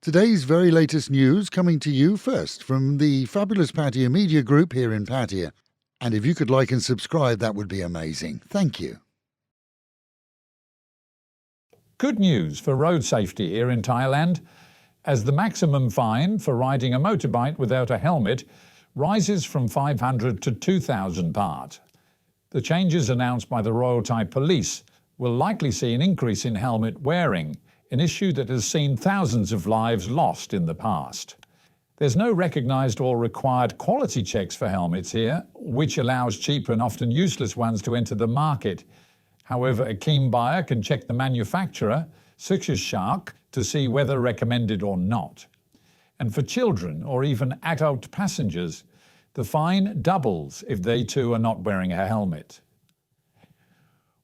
Today's very latest news coming to you first from the fabulous Pattaya Media Group here in Pattaya. And if you could like and subscribe, that would be amazing. Thank you. Good news for road safety here in Thailand, as the maximum fine for riding a motorbike without a helmet rises from 500 to 2,000 baht. The changes announced by the Royal Thai Police will likely see an increase in helmet wearing, an issue that has seen thousands of lives lost in the past. There's no recognised or required quality checks for helmets here, which allows cheap and often useless ones to enter the market. However, a keen buyer can check the manufacturer, such as Shark, to see whether recommended or not. And for children or even adult passengers, the fine doubles if they too are not wearing a helmet.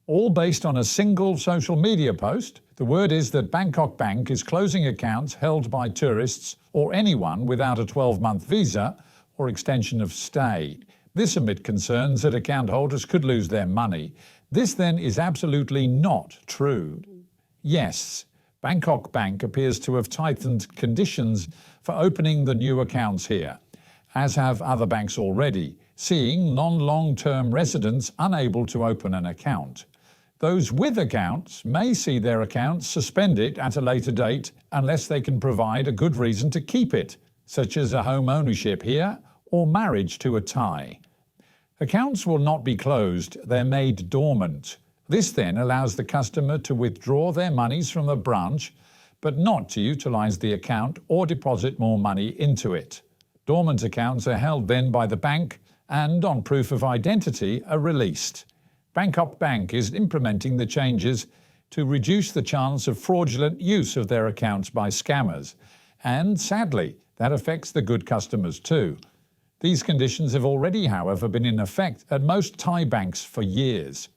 All based on a single social media post, the word is that Bangkok Bank is closing accounts held by tourists or anyone without a 12-month visa or extension of stay. This amid concerns that account holders could lose their money. This then is absolutely not true. Yes, Bangkok Bank appears to have tightened conditions for opening the new accounts here, as have other banks already, seeing non-long-term residents unable to open an account. Those with accounts may see their accounts suspended at a later date unless they can provide a good reason to keep it, such as a home ownership here or marriage to a Thai. Accounts will not be closed, they're made dormant. This then allows the customer to withdraw their monies from a branch, but not to utilise the account or deposit more money into it. Dormant accounts are held then by the bank and, on proof of identity, are released. Bangkok Bank is implementing the changes to reduce the chance of fraudulent use of their accounts by scammers. And sadly, that affects the good customers too. These conditions have already, however, been in effect at most Thai banks for years.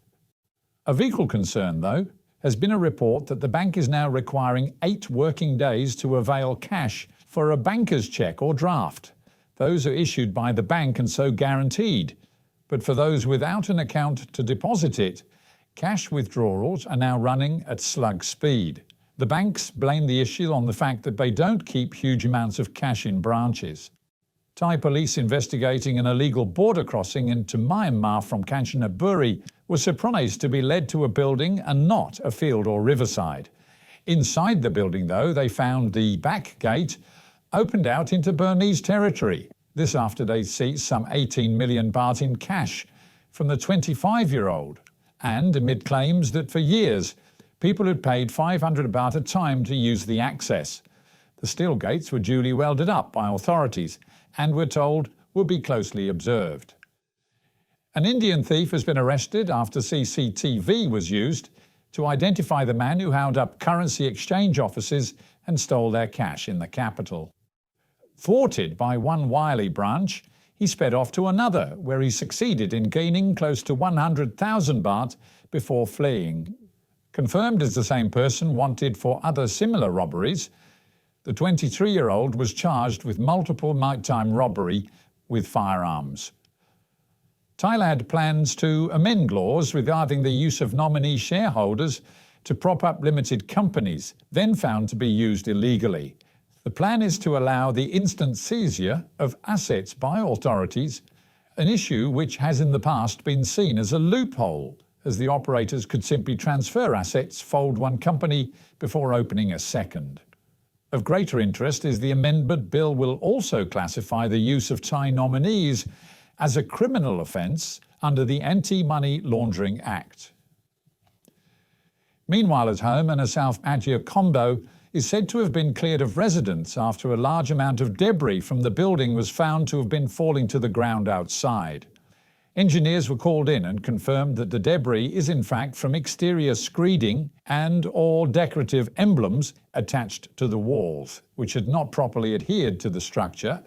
Of equal concern, though, has been a report that the bank is now requiring 8 working days to avail cash for a banker's cheque or draft. Those are issued by the bank and so guaranteed. But for those without an account to deposit it, cash withdrawals are now running at slug speed. The banks blame the issue on the fact that they don't keep huge amounts of cash in branches. Thai police investigating an illegal border crossing into Myanmar from Kanchanaburi were surprised to be led to a building and not a field or riverside. Inside the building, though, they found the back gate opened out into Burmese territory. This after they seized some 18 million baht in cash from the 25-year-old, and amid claims that for years people had paid 500 baht a time to use the access. The steel gates were duly welded up by authorities and were told would be closely observed. An Indian thief has been arrested after CCTV was used to identify the man who held up currency exchange offices and stole their cash in the capital. Thwarted by one wily branch, he sped off to another, where he succeeded in gaining close to 100,000 baht before fleeing. Confirmed as the same person wanted for other similar robberies, the 23-year-old was charged with multiple nighttime robbery with firearms. Thailand plans to amend laws regarding the use of nominee shareholders to prop up limited companies, then found to be used illegally. The plan is to allow the instant seizure of assets by authorities, an issue which has in the past been seen as a loophole, as the operators could simply transfer assets, fold one company before opening a second. Of greater interest is the amendment bill will also classify the use of Thai nominees as a criminal offence under the Anti-Money Laundering Act. Meanwhile at home, a South Pattaya condo is said to have been cleared of residents after a large amount of debris from the building was found to have been falling to the ground outside. Engineers were called in and confirmed that the debris is in fact from exterior screeding and or decorative emblems attached to the walls, which had not properly adhered to the structure,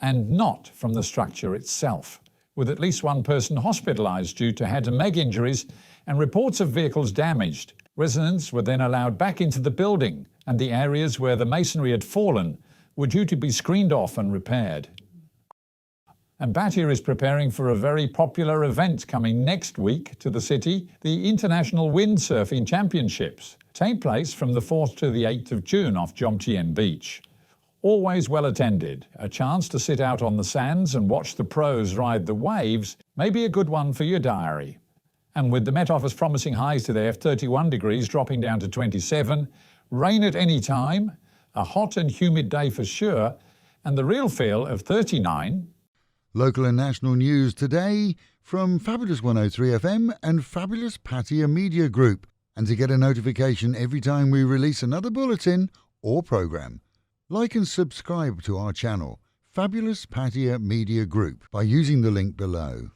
and not from the structure itself, with at least one person hospitalised due to head and leg injuries and reports of vehicles damaged. Residents were then allowed back into the building, and the areas where the masonry had fallen were due to be screened off and repaired. And Pattaya is preparing for a very popular event coming next week to the city. The International Windsurfing Championships take place from the 4th to the 8th of June off Jomtien Beach. always well attended. A chance to sit out on the sands and watch the pros ride the waves may be a good one for your diary. And with the Met Office promising highs today of 31 degrees dropping down to 27, rain at any time, a hot and humid day for sure, and the real feel of 39. Local and national news today from Fabulous 103 FM and Fabulous Pattaya Media Group. And to get a notification every time we release another bulletin or programme, like and subscribe to our channel, Fabulous Pattaya Media Group, by using the link below.